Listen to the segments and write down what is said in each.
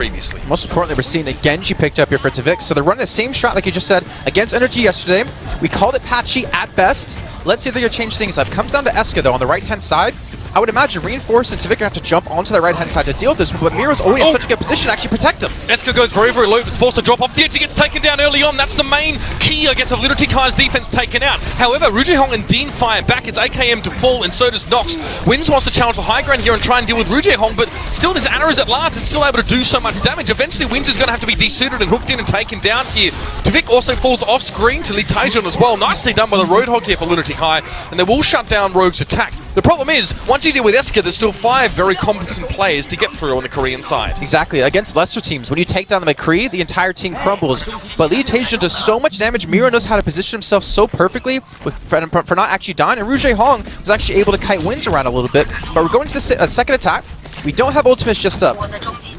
previously. Most importantly, we're seeing a Genji picked up here for Tvik, so they're running the same strat like you just said against Energy yesterday. We called it patchy at best. Let's see if they're going to change things up. Comes down to Eska though on the right-hand side. I would imagine Reinforce and Tvik are going to have to jump onto the right-hand side to deal with this, but Miro's already in such a good position to actually protect him. Eska goes very, very low, but it's forced to drop off the edge. He gets taken down early on. That's the main key, I guess, of Lunatic defense taken out. However, Rujehong and Dean fire back. It's AKM to fall, and so does Nox. Wins wants to challenge the high ground here and try and deal with Rujehong, but still this Ana is at large and still able to do so much damage. Eventually, Wins is going to have to be desuited and hooked in and taken down here. Tvik also falls off screen to Taejon as well. Nicely done by the Roadhog here for Lunatic High, and they will shut down Rogue's attack. The problem is, once you deal with Eska, there's still 5 very competent players to get through on the Korean side. Exactly. Against lesser teams, when you take down the McCree, the entire team crumbles. But Taejon does so much damage. Miro knows how to position himself so perfectly for not actually dying. And Rujehong was actually able to kite Wins around a little bit. But we're going to the second attack. We don't have ultimates just up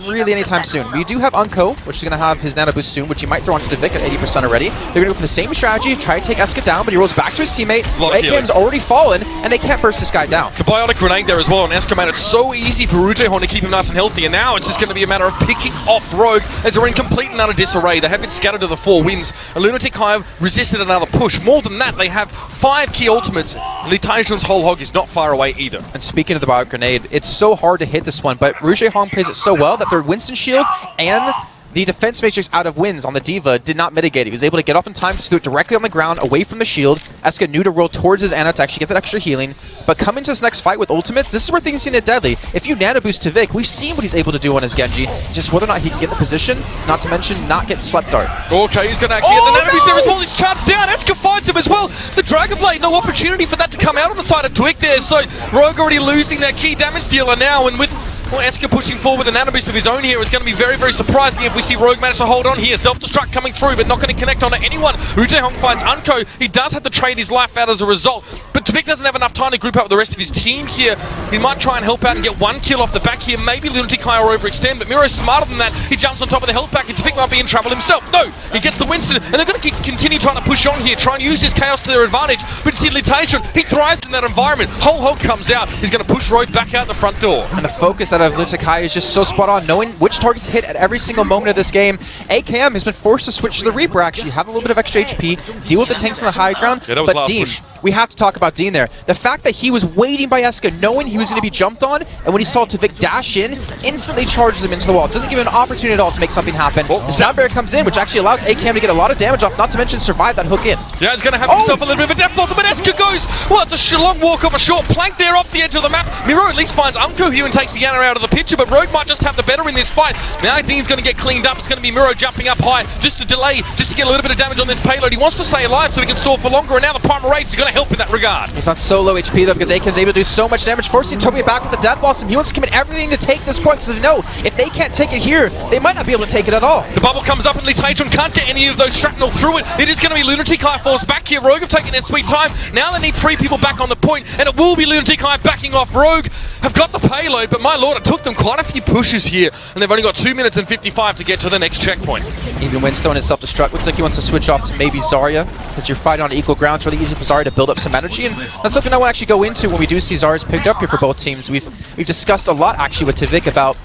really anytime soon. We do have Unko, which is going to have his nano boost soon, which he might throw onto Tvik at 80% already. They're going to go for the same strategy, try to take Eska down, but he rolls back to his teammate. AKM's already fallen, and they can't burst this guy down. The Biotic Grenade there as well on Eska, man. It's so easy for Rujehong to keep him nice and healthy, and now it's just going to be a matter of picking off Rogue as they're in complete and utter disarray. They have been scattered to the 4 winds. A Lunatic Hive resisted another push. More than that, they have 5 key ultimates. Taejon's whole hog is not far away either. And speaking of the Biotic Grenade, it's so hard to hit this one, but Rujehong plays it so well that their Winston shield and the defense matrix out of Wins on the D.Va did not mitigate. He was able to get off in time to do it directly on the ground, away from the shield. Eska knew to roll towards his Ana to actually get that extra healing. But coming to this next fight with ultimates, this is where things seem to get deadly. If you nano boost Tvik, we've seen what he's able to do on his Genji. Just whether or not he can get the position, not to mention not get slept dart. Okay, he's going to actually get the nano boost there as well. He's charged down. Eska finds him as well. The Dragon Blade, no opportunity for that to come out on the side of Tvik there. So Rogue already losing their key damage dealer now, and with Eska pushing forward with a nano boost of his own here, it's going to be very, very surprising if we see Rogue manage to hold on here. Self-destruct coming through, but not going to connect onto anyone. Rujehong finds Unko. He does have to trade his life out as a result, but Tvik doesn't have enough time to group up with the rest of his team here. He might try and help out and get 1 kill off the back here. Maybe Lunatic High will overextend, but Miro's smarter than that. He jumps on top of the health pack, and Tvik might be in trouble himself. No! He gets the Winston, and they're going to continue trying to push on here, try and use this chaos to their advantage. But see Taejon, he thrives in that environment. Whole hog comes out. He's going to push Rogue back out the front door. And the focus out of Lunatic High is just so spot on, knowing which targets to hit at every single moment of this game. AKM has been forced to switch to the Reaper, actually have a little bit of extra HP, deal with the tanks on the high ground, but Dean, we have to talk about Dean there. The fact that he was waiting by Eska, knowing he was going to be jumped on, and when he saw Tvik dash in, instantly charges him into the wall. Doesn't give him an opportunity at all to make something happen. The Sound Barrier comes in, which actually allows AKM to get a lot of damage off, not to mention survive that hook in. Yeah, he's going to have himself a little bit of a death blossom, but Eska goes, well, it's a long walk off a short plank there off the edge of the map. Miro at least finds Unko here and takes the Ana out of the picture, but Rogue might just have the better in this fight. Now Dean's going to get cleaned up. It's going to be Miro jumping up high just to delay, just to get a little bit of damage on this payload. He wants to stay alive so he can stall for longer, and now the Primal Rage is going to help in that regard. He's on so low HP though, because AKM's able to do so much damage, forcing Toby back with the Death Blossom. He wants to commit everything to take this point, because they know if they can't take it here, they might not be able to take it at all. The bubble comes up and Taejon can't get any of those shrapnel through it. It is going to be Lunatic High force back here. Rogue have taken their sweet time. Now they need 3 people back on the point, and it will be Lunatic High backing off. Rogue have got the payload, but my lord, it took them quite a few pushes here, and they've only got 2 minutes and 55 to get to the next checkpoint. Even Wins throwing his self-destruct. Looks like he wants to switch off to maybe Zarya, that you're fighting on equal ground. It's really easy for Zarya to build up some energy, and that's something I want to actually go into when we do see Zarya's picked up here for both teams. We've discussed a lot actually with Tvik about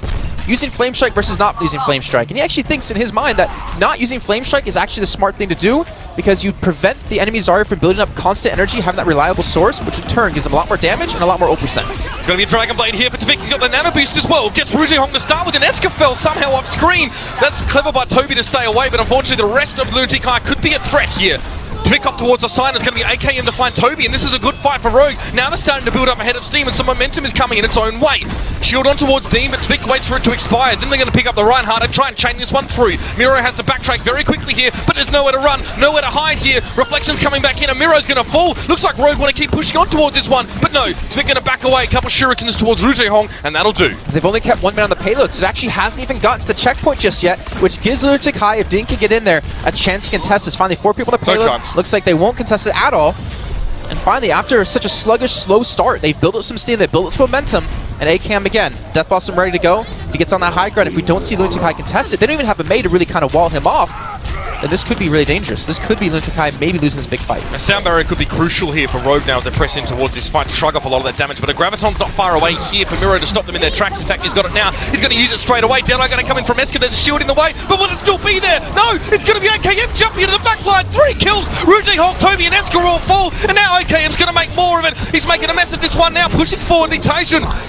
using Flame Strike versus not using Flame Strike, and he actually thinks in his mind that not using Flame Strike is actually the smart thing to do, because you prevent the enemy Zarya from building up constant energy, having that reliable source, which in turn gives him a lot more damage and a lot more ult percent. It's going to be a Dragon Blade here for Tvik. He's got the nano boost as well. Gets Rujehong to start with, and Eska fell somehow off screen. That's clever by Toby to stay away, but unfortunately the rest of Lunatic High could be a threat here. Tvik off towards the side, it's going to be AKM to find Toby, and this is a good fight for Rogue. Now they're starting to build up ahead of steam, and some momentum is coming in its own way. Shield on towards Dean, but Tvik waits for it to expire. Then they're going to pick up the Reinhardt and try and chain this one through. Miro has to backtrack very quickly here, but there's nowhere to run, nowhere to hide here. Reflection's coming back in, and Miro's going to fall. Looks like Rogue want to keep pushing on towards this one, but no, Tvik going to back away. A couple shurikens towards Rujehong, and that'll do. They've only kept 1 man on the payload, so it actually hasn't even gotten to the checkpoint just yet, which gives Lunatic High, if Dean can get in there, a chance to contest this. Finally, 4 people on the payload. No chance. Looks like they won't contest it at all. And finally, after such a sluggish, slow start, they built up some steam, they built up some momentum, and AKM again, Death Blossom ready to go. If he gets on that high ground, if we don't see Lunatic High contest it, they don't even have a Mei to really kind of wall him off. then this could be really dangerous. This could be Lunatic maybe losing this big fight. A sound barrier could be crucial here for Rogue now as they press in towards this fight to shrug off a lot of that damage, but a Graviton's not far away here for Miro to stop them in their tracks. In fact, he's got it now. He's going to use it straight away. Deno going to come in from Eska. There's a shield in the way, but will it still be there? No, it's going to be AKM jumping into the back line. 3 kills. Rouge, Hulk, Toby, and Eska all fall, and now AKM's going to make more of it. He's making a mess of this one now, pushing forward. Tej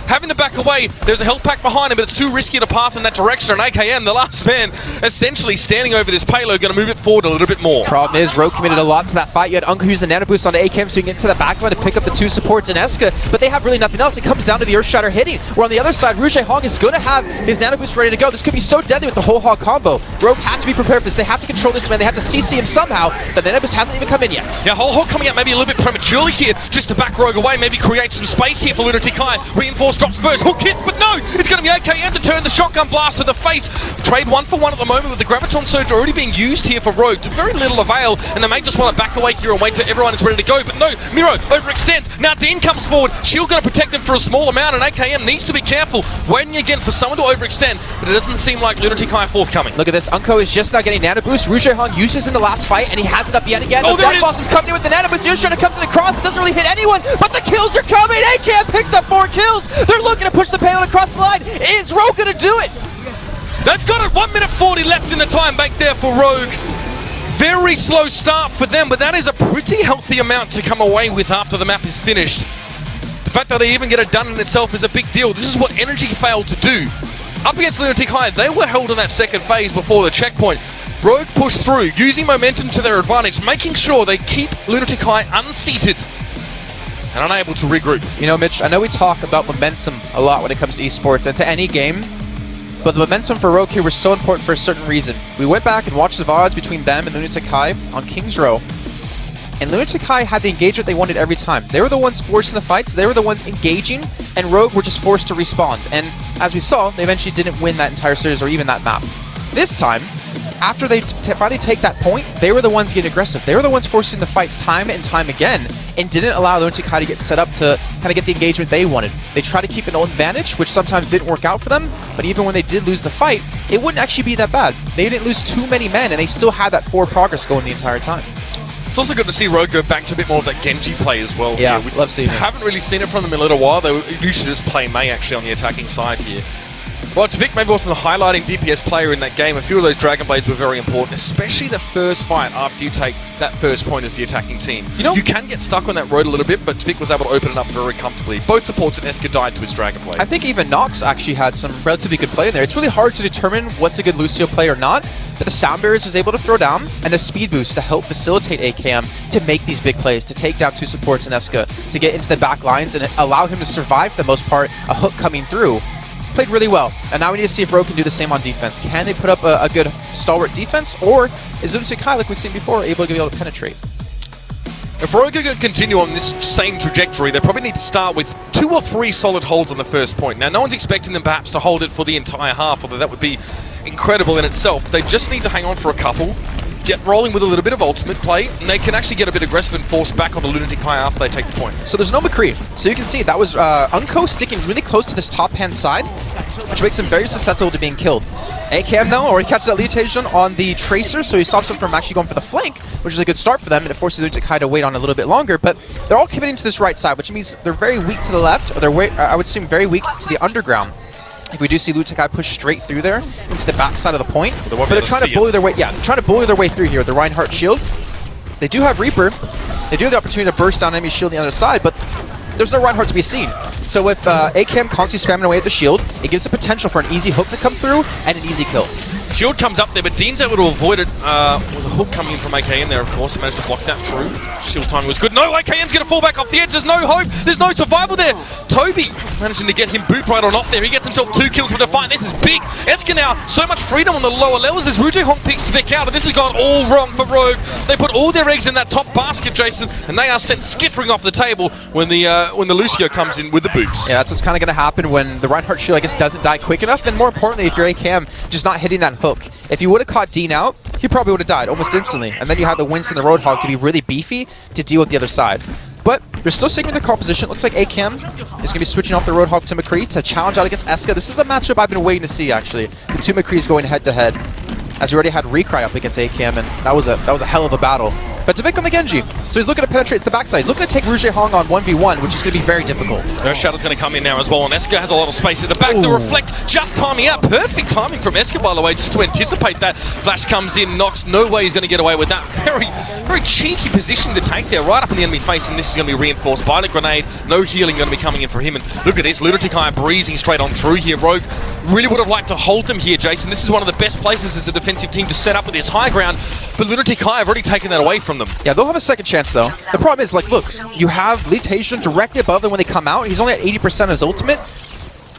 having to back away. There's a health pack behind him, but it's too risky to path in that direction, and AKM, the last man, essentially standing over this payload, going to move it forward a little bit more. Problem is, Rogue committed a lot to that fight. You had Unko use the nano boost onto AKM so you can get into the backline to pick up the 2 supports in Eska, but they have really nothing else. It comes down to the Earthshatter hitting, where on the other side, Rouge Hong is going to have his nano boost ready to go. This could be so deadly with the whole hog combo. Rogue has to be prepared for this. They have to control this man. They have to CC him somehow. The nano boost hasn't even come in yet. Yeah, whole hog coming out maybe a little bit prematurely here, just to back Rogue away, maybe create some space here for Lunatic. Reinforced drops first, hook hits, but no! It's going to be AKM to turn the shotgun blast to the face. Trade 1 for 1 at the moment with the Graviton Surge already being used here for Rogue to very little avail, and they may just want to back away here and wait till everyone is ready to go, but no, Miro overextends. Now Dean comes forward, Shield going to protect him for a small amount, and AKM needs to be careful, waiting again for someone to overextend, but it doesn't seem like Lunatic forthcoming. Look at this, Unko is just not getting nano boost. Rouge Hong uses in the last fight, and he has it up yet again. Oh, the Death Blossom's coming in with the nano boost. Earthshatter comes in across, it doesn't really hit anyone, but the kills are coming. AKM picks up 4 kills. They're looking to push the payload across the line. Is Rogue going to do it? They've got it, 1 minute 40 left in the time bank there for Rogue. Very slow start for them, but that is a pretty healthy amount to come away with after the map is finished. The fact that they even get it done in itself is a big deal. This is what Energy failed to do. Up against Lunatic High, they were held in that second phase before the checkpoint. Rogue pushed through, using momentum to their advantage, making sure they keep Lunatic High unseated and unable to regroup. You know, Mitch, I know we talk about momentum a lot when it comes to esports and to any game, but the momentum for Rogue here was so important for a certain reason. We went back and watched the VODs between them and Lunatic High on King's Row, and Lunatic High had the engagement they wanted every time. They were the ones forcing the fights, they were the ones engaging, and Rogue were just forced to respond. And as we saw, they eventually didn't win that entire series or even that map. This time, after they finally take that point, they were the ones getting aggressive. They were the ones forcing the fights time and time again, and didn't allow Lunatic High to get set up to kind of get the engagement they wanted. They tried to keep an advantage, which sometimes didn't work out for them, but even when they did lose the fight, it wouldn't actually be that bad. They didn't lose too many men, and they still had that forward progress going the entire time. It's also good to see Rogue go back to a bit more of that Genji play as well. Yeah, we love seeing it. Haven't really seen it from them in a little while. They usually just play Mei actually on the attacking side here. Well, Tvik maybe wasn't the highlighting DPS player in that game. A few of those Dragon Blades were very important, especially the first fight after you take that first point as the attacking team. You know, you can get stuck on that road a little bit, but Tvik was able to open it up very comfortably. Both supports and Eska died to his Dragon Blade. I think even Nox actually had some relatively good play in there. It's really hard to determine what's a good Lucio play or not, but the sound barriers was able to throw down, and the speed boost to help facilitate AKM to make these big plays, to take down 2 supports in Eska, to get into the back lines and allow him to survive for the most part, a hook coming through. Played really well, and now we need to see if Rogue can do the same on defense. Can they put up a good stalwart defense, or is Lunatic High, like we've seen before, able to penetrate? If Rogue are going to continue on this same trajectory, they probably need to start with 2 or 3 solid holds on the first point. Now, no one's expecting them perhaps to hold it for the entire half, although that would be incredible in itself. They just need to hang on for a couple, get rolling with a little bit of ultimate play, and they can actually get a bit aggressive and force back on the Lunatic High after they take the point. So there's no McCree. So you can see that was Unko sticking really close to this top-hand side, which makes him very susceptible to being killed. AKM, though, already catches that lead on the Tracer, so he stops him from actually going for the flank, which is a good start for them, and it forces Lunatic High to wait on a little bit longer, but they're all committing to this right side, which means they're very weak to the left, or I would assume very weak to the underground. If we do see Lunatic push straight through there into the back side of the point, but they're trying to bully their way. Yeah, they're trying to bully their way through here with the Reinhardt shield. They do have Reaper. They do have the opportunity to burst down enemy shield on the other side, but there's no Reinhardt to be seen. So with AKM constantly spamming away at the shield, it gives the potential for an easy hook to come through and an easy kill. Shield comes up there, but Dean's able to avoid it with a hook coming in from AKM there, of course. He managed to block that through. Shield timing was good. No, AKM's going to fall back off the edge. There's no hope. There's no survival there. Toby managing to get him boot right on off there. He gets himself 2 kills for Defiant. This is big. Eska now, so much freedom on the lower levels as Rouge Hong picks Tvik out, and this has gone all wrong for Rogue. They put all their eggs in that top basket, Jason, and they are sent skittering off the table when the Lucio comes in with the boots. Yeah, that's what's kind of going to happen when the Reinhardt shield, I guess, doesn't die quick enough, and more importantly, if you're AKM, just not hitting that hook. If you would have caught Dean out, he probably would have died almost instantly, and then you have the Winston and the Roadhog to be really beefy to deal with the other side. But they're still sticking with their composition. It looks like AKM is going to be switching off the Roadhog to McCree to challenge out against Eska. This is a matchup I've been waiting to see, actually. The 2 McCrees going head-to-head. as we already had Recry up against AKM, and that was a hell of a battle. But Tvik on the Genji, so he's looking to penetrate the backside. He's looking to take Rouge Hong on 1v1, which is going to be very difficult. Shadow's going to come in now as well, and Eska has a lot of space at the back. The Reflect just timing out. Perfect timing from Eska, by the way, just to anticipate that. Flash comes in, Nox, no way he's going to get away with that. Very cheeky position to take there, right up in the enemy face, and this is going to be reinforced by the grenade. No healing going to be coming in for him, and look at this, Lunatic breezing straight on through here. Rogue really would have liked to hold them here, Jason. This is one of the best places as a defensive team to set up with this high ground, but Lunatic have already taken that away from them. Yeah, they'll have a second chance though. The problem is, like, look, you have Litation directly above them when they come out. He's only at 80% of his ultimate,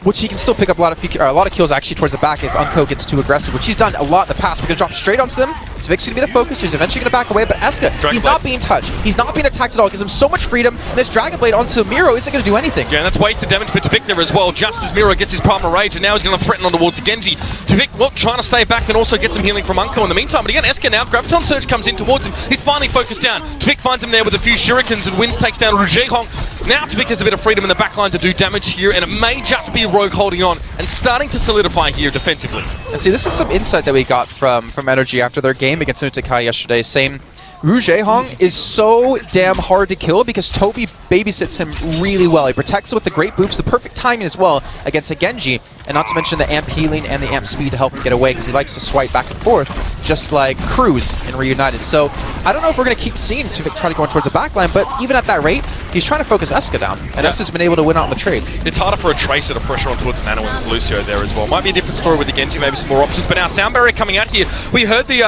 which he can still pick up a lot of kills actually towards the back if Unco gets too aggressive, which he's done a lot in the past. We're going to drop straight onto them. Tvik's going to be the focus. He's eventually going to back away, but Eska, he's not being touched. He's not being attacked at all. It gives him so much freedom. And this Dragon Blade onto Miro isn't going to do anything. Yeah, and that's wasted damage for Tvik there as well, just as Miro gets his Primal Rage, and now he's going to threaten on towards Genji. Tvik, well, trying to stay back and also get some healing from Unco in the meantime. But again, Eska now, Graviton Surge comes in towards him. He's finally focused down. Tvik finds him there with a few shurikens, and Wins takes down Rouge Hong. Now Tvik has a bit of freedom in the backline to do damage here, and it may just be Rogue holding on and starting to solidify here defensively. And see, this is some insight that we got from Energy after their game against Lunatic yesterday, saying Rouge Hong is so damn hard to kill because Toby babysits him really well. He protects him with the great boops, the perfect timing as well against a Genji, and not to mention the amp healing and the amp speed to help him get away because he likes to swipe back and forth, just like Cruz in Reunited. So I don't know if we're going to keep seeing Tvik try to go towards the backline, but even at that rate, he's trying to focus Eska down, and Eska's been able to win out on the trades. It's harder for a Tracer to pressure on towards Nano when there's Lucio there as well. Might be a different story with the Genji, maybe some more options, but now Sound Barrier coming out here. We heard the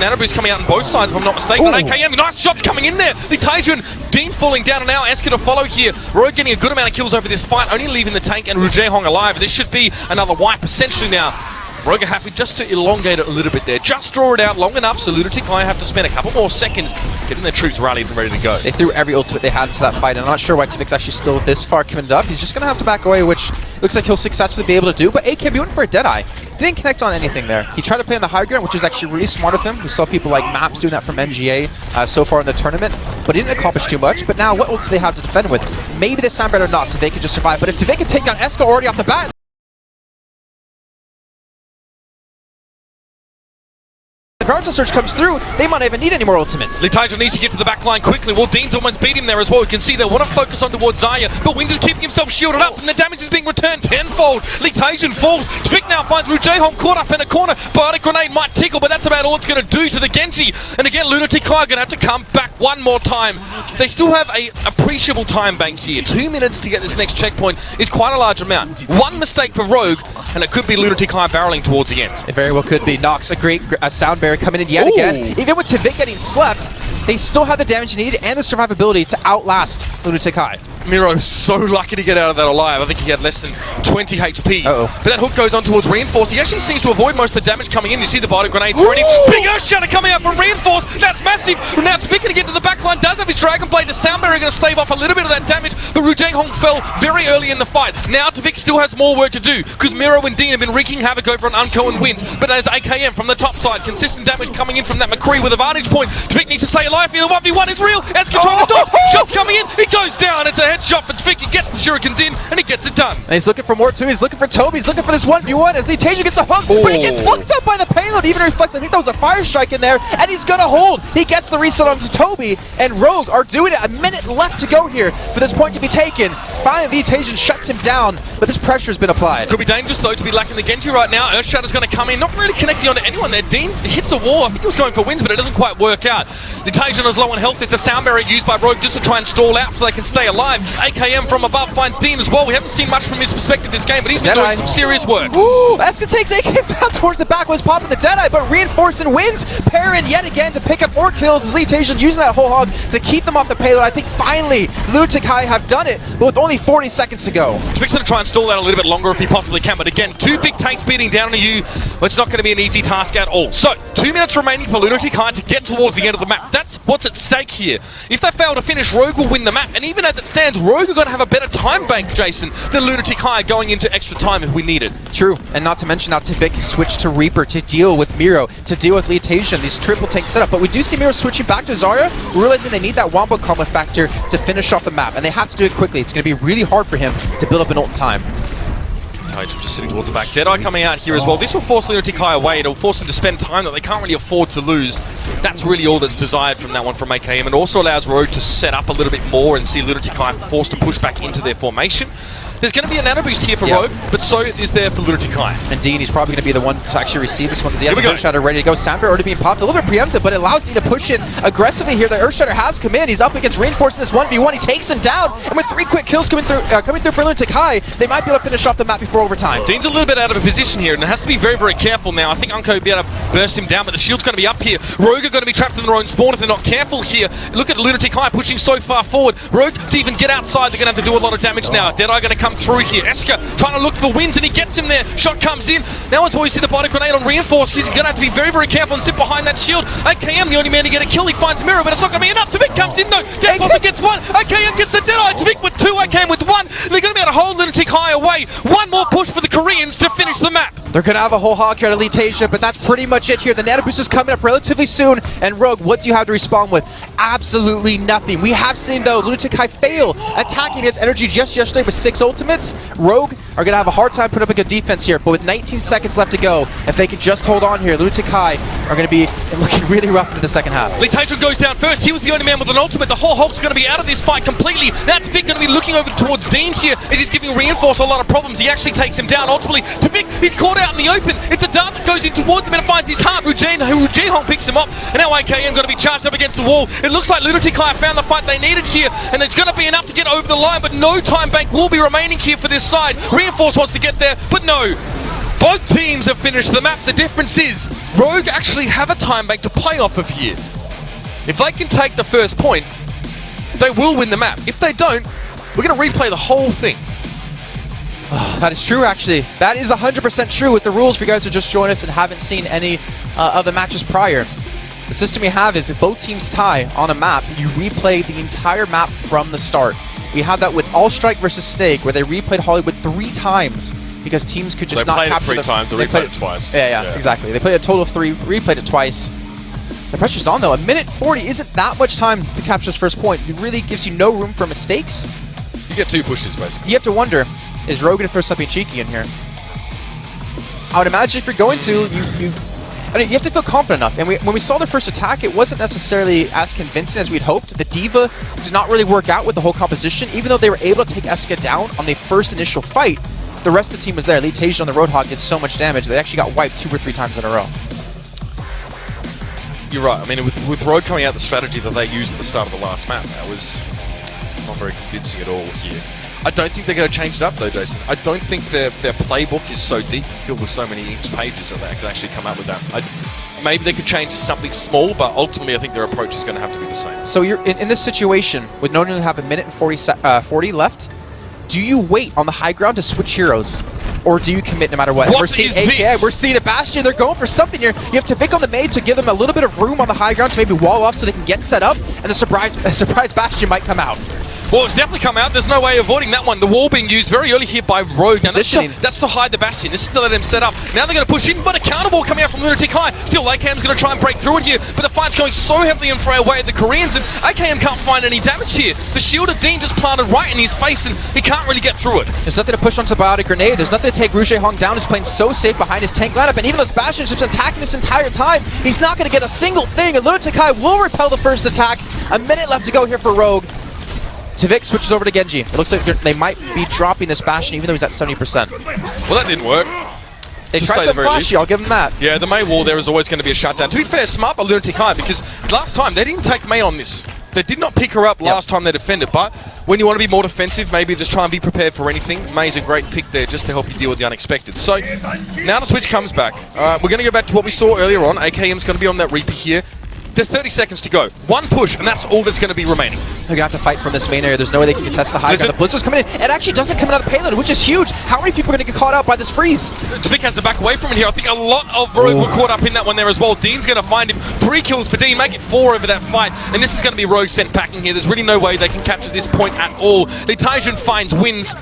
Nano Boost coming out on both sides, if I'm not mistaken. But AKM, nice shots coming in there. The Taijun, Dean falling down, and now Eska to follow here. Rogue getting a good amount of kills over this fight, only leaving the tank and Rouge Hong alive. This should be another wipe essentially now. Rogue are happy just to elongate it a little bit there. Just draw it out long enough so Lunatic have to spend a couple more seconds getting their troops rallied and ready to go. They threw every ultimate they had into that fight, and I'm not sure why Tvik's actually still this far committed up. He's just going to have to back away, which looks like he'll successfully be able to do, but AKM went for a Deadeye. Didn't connect on anything there. He tried to play on the high ground, which is actually really smart of him. We saw people like Maps doing that from NGA so far in the tournament, but he didn't accomplish too much. But now, what ults do they have to defend with? Maybe they sound better or not, so they can just survive. But if Tvik can take down Eska already off the bat, the Graviton Surge comes through, they might not even need any more ultimates. Litaja needs to get to the back line quickly. Well, Dean's almost beat him there as well. You can see they want to focus on towards Zarya, but Wings is keeping himself shielded up, and the damage is being returned tenfold. Litaja falls. Tvik now finds Rouge Hong caught up in a corner. Biotic Grenade might tickle, but that's about all it's going to do to the Genji. And again, Lunatic are going to have to come back one more time. They still have a appreciable time bank here. 2 minutes to get this next checkpoint is quite a large amount. One mistake for Rogue, and it could be Lunatic barreling towards the end. It very well could be. Nox, a great sound barrier coming in yet again. Even with Tvik getting slept, they still have the damage needed and the survivability to outlast Lunatic. Miro so lucky to get out of that alive. I think he had less than 20 HP. But that hook goes on towards Reinforce. He actually seems to avoid most of the damage coming in. You see the Biotic Grenade thrown in. Big Earth Shatter coming out from Reinforce. That's massive. Now Tvik going to get to the backline. Does have his Dragon Blade. The Sound Barrier going to stave off a little bit of that damage. But Rouge Hong fell very early in the fight. Now Tvik still has more work to do because Miro and Dean have been wreaking havoc over on Unco and Wins. But as AKM from the top side, consistent damage coming in from that McCree with a vantage point. Tvik needs to stay alive here. The 1v1 is real. Eska trying to dodge. Shots coming in. He goes down. It's a headshot for Tvik. He gets the shurikens in, and he gets it done. And he's looking for more too. He's looking for Toby. He's looking for this 1v1 as Litasia gets the hook, but he gets hooked up by the payload. Even reflects, I think that was a fire strike in there, and he's gonna hold. He gets the reset onto Toby, and Rogue are doing it. A minute left to go here for this point to be taken. Finally, Litasia shuts him down, but this pressure's been applied. Could be dangerous though to be lacking the Genji right now. Earthshatter's gonna come in, not really connecting onto anyone there. Dean hits a wall. I think he was going for Wins, but it doesn't quite work out. Litasia is low on health. It's a Sound Barrier used by Rogue just to try and stall out so they can stay alive. AKM from above finds Dean as well. We haven't seen much from his perspective this game, but he's been doing some serious work. Ooh, Eska takes AKM down towards the back, was popping the Deadeye, but Reinforcing Wins. Perrin yet again to pick up more kills as Litasia using that whole hog to keep them off the payload. I think finally Lunatic have done it, but with only 40 seconds to go. Tvik's going to try and stall that a little bit longer if he possibly can, but again, two big tanks beating down on you. Well, it's not going to be an easy task at all. So, 2 minutes remaining for Lunatic to get towards the end of the map. That's what's at stake here. If they fail to finish, Rogue will win the map, and even as it stands, Rogue are going to have a better time bank, Jason, than Lunatic going into extra time if we need it. True, and not to mention now Tvik switched to Reaper to deal with Miro, to deal with Litasia, these triple tank setup, but we do see Miro switching back to Zarya, realizing they need that Wombo combo factor to finish off the map, and they have to do it quickly. It's going to be really hard for him to build up an ult in time. Leetagen just sitting towards the back. Deadeye coming out here as well. This will force Lunatic away. It'll force them to spend time that they can't really afford to lose. That's really all that's desired from that one from AKM. It also allows Rogue to set up a little bit more and see Lunatic forced to push back into their formation. There's going to be a nano boost here for Rogue, but so is there for Lunatic. And Dean, he's probably going to be the one to actually receive this one because he has a Earthshatter ready to go. Samper already being popped, a little bit preemptive, but it allows Dean to push in aggressively here. The Earthshatter has come in. He's up against Reinforce in this 1v1. He takes him down, and with 3 quick kills coming through for Lunatic, they might be able to finish off the map before overtime. Dean's a little bit out of a position here, and it has to be very, very careful now. I think Unko will be able to burst him down, but the shield's going to be up here. Rogue are going to be trapped in their own spawn if they're not careful here. Look at Lunatic pushing so far forward. Rogue, to even get outside, they're going to have to do a lot of damage now. Deadeye going to come through here. Eska trying to look for wins, and he gets him there. Shot comes in. Now as well, you see the body grenade on Reinforce. He's going to have to be very, very careful and sit behind that shield. AKM, the only man to get a kill. He finds Mirror, but it's not going to be enough. Tvik comes in though. Dead also gets 1. AKM gets the Deadeye. Tvik with 2. AKM with 1. They're going to be able to hold Lunatic away. One more push for the Koreans to finish the map. They're going to have a whole hog here at Leetagen, but that's pretty much it here. The nano boost is coming up relatively soon, and Rogue, what do you have to respond with? Absolutely nothing. We have seen, though, Lunatic fail attacking its energy just yesterday with 6 ultimates. Rogue are going to have a hard time putting up a good defense here, but with 19 seconds left to go, if they can just hold on here, Lunatic are going to be looking really rough into the second half. Leetagen goes down first. He was the only man with an ultimate. The whole Hulk's going to be out of this fight completely. That's Tvik going to be looking over towards Dean here as he's giving Reinforce a lot of problems. He actually takes him down. Ultimately, Tvik, he's caught out in the open. It's a dart that goes in towards him and finds his heart. Hong picks him up, and now AKM going to be charged up against the wall. It looks like Lunatic found the fight they needed here, and there's going to be enough to get over the line, but no time bank will be remaining here for this side. Reinforce wants to get there, but no. Both teams have finished the map. The difference is Rogue actually have a time bank to play off of here. If they can take the first point, they will win the map. If they don't, we're going to replay the whole thing. That is true, actually. That is 100% true with the rules for you guys who just joined us and haven't seen any of the matches prior. The system we have is if both teams tie on a map, you replay the entire map from the start. We had that with All Strike versus Stake, where they replayed Hollywood 3 times because teams could just not capture it 3 times, they replayed it twice. Yeah, exactly. They played a total of 3, replayed it twice. The pressure's on, though. A minute 40 isn't that much time to capture this first point. It really gives you no room for mistakes. You get 2 pushes, basically. You have to wonder, is Rogue going to throw something cheeky in here? I would imagine if you're going to, you have to feel confident enough. And when we saw their first attack, it wasn't necessarily as convincing as we'd hoped. The Diva did not really work out with the whole composition. Even though they were able to take Eska down on the first initial fight, the rest of the team was there. Leetagen on the Roadhog did so much damage, they actually got wiped 2 or 3 times in a row. You're right. I mean, with Rogue coming out the strategy that they used at the start of the last map, that was not very convincing at all here. I don't think they're going to change it up, though, Jason. I don't think their playbook is so deep, filled with so many pages that they can actually come up with that. Maybe they could change something small, but ultimately I think their approach is going to have to be the same. So you're in this situation, with no one to have a minute and 40 left, do you wait on the high ground to switch heroes? Or do you commit no matter what? We're seeing AKM, we're seeing a Bastion, they're going for something here. You have to pick on the maid to give them a little bit of room on the high ground to maybe wall off so they can get set up, and the surprise Bastion might come out. Well, it's definitely come out. There's no way of avoiding that one. The wall being used very early here by Rogue. Now, that's to hide the Bastion. This is to let him set up. Now they're going to push in, but a counter wall coming out from Lunatic. Still, AKM's going to try and break through it here, but the fight's going so heavily in for away at the Koreans, and AKM can't find any damage here. The shield of Dean just planted right in his face, and he can't really get through it. There's nothing to push onto Biotic Grenade. There's nothing to take Rouge Hong down, who's playing so safe behind his tank lineup, and even though Bastion's just attacking this entire time, he's not going to get a single thing, and Lunatic will repel the first attack. A minute left to go here for Rogue. Tvik switches over to Genji. It looks like they might be dropping this Bastion even though he's at 70%. Well, that didn't work. They tried some flashy, I'll give them that. Yeah, the Mei wall there is always going to be a shutdown. To be fair, smart by Lunatic because last time they didn't take Mei on this. They did not pick her up last time they defended, but when you want to be more defensive, maybe just try and be prepared for anything. Mei's a great pick there just to help you deal with the unexpected. So, now the switch comes back. We're going to go back to what we saw earlier on. AKM's going to be on that Reaper here. There's 30 seconds to go. 1 push, and that's all that's going to be remaining. They're going to have to fight from this main area. There's no way they can contest the high ground. The Blizzard's coming in. It actually doesn't come out of the payload, which is huge. How many people are going to get caught out by this freeze? Tvik has to back away from it here. I think a lot of Rogue were caught up in that one there as well. Dean's going to find him. 3 kills for Dean, make it 4 over that fight. And this is going to be Rogue sent packing here. There's really no way they can capture this point at all. Leetagen finds wins.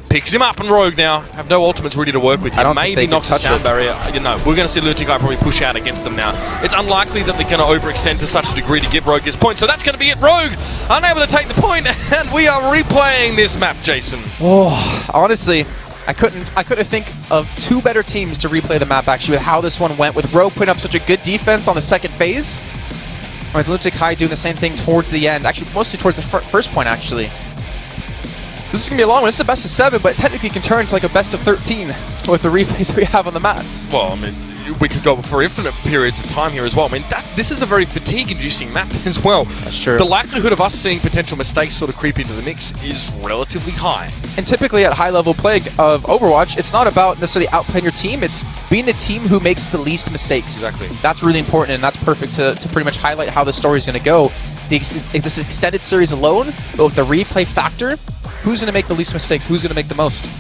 Picks him up, and Rogue now have no ultimates ready to work with him. Maybe knocks the sound barrier. You know, we're going to see Lunatic probably push out against them now. It's unlikely that they're going to overextend to such a degree to give Rogue his point. So that's going to be it. Rogue unable to take the point, and we are replaying this map, Jason. Oh, honestly, I couldn't think of two better teams to replay the map actually with how this one went, with Rogue putting up such a good defense on the second phase, with Lunatic High doing the same thing towards the end, actually mostly towards the first point actually. This is going to be a long one. This is a best of 7, but technically can turn into like a best of 13 with the replays that we have on the maps. Well, I mean, we could go for infinite periods of time here as well. I mean, this is a very fatigue-inducing map as well. That's true. The likelihood of us seeing potential mistakes sort of creep into the mix is relatively high. And typically at high-level play of Overwatch, it's not about necessarily outplaying your team, it's being the team who makes the least mistakes. Exactly. That's really important, and that's perfect to pretty much highlight how the story is going to go. This extended series alone, but with the replay factor, who's going to make the least mistakes? Who's going to make the most?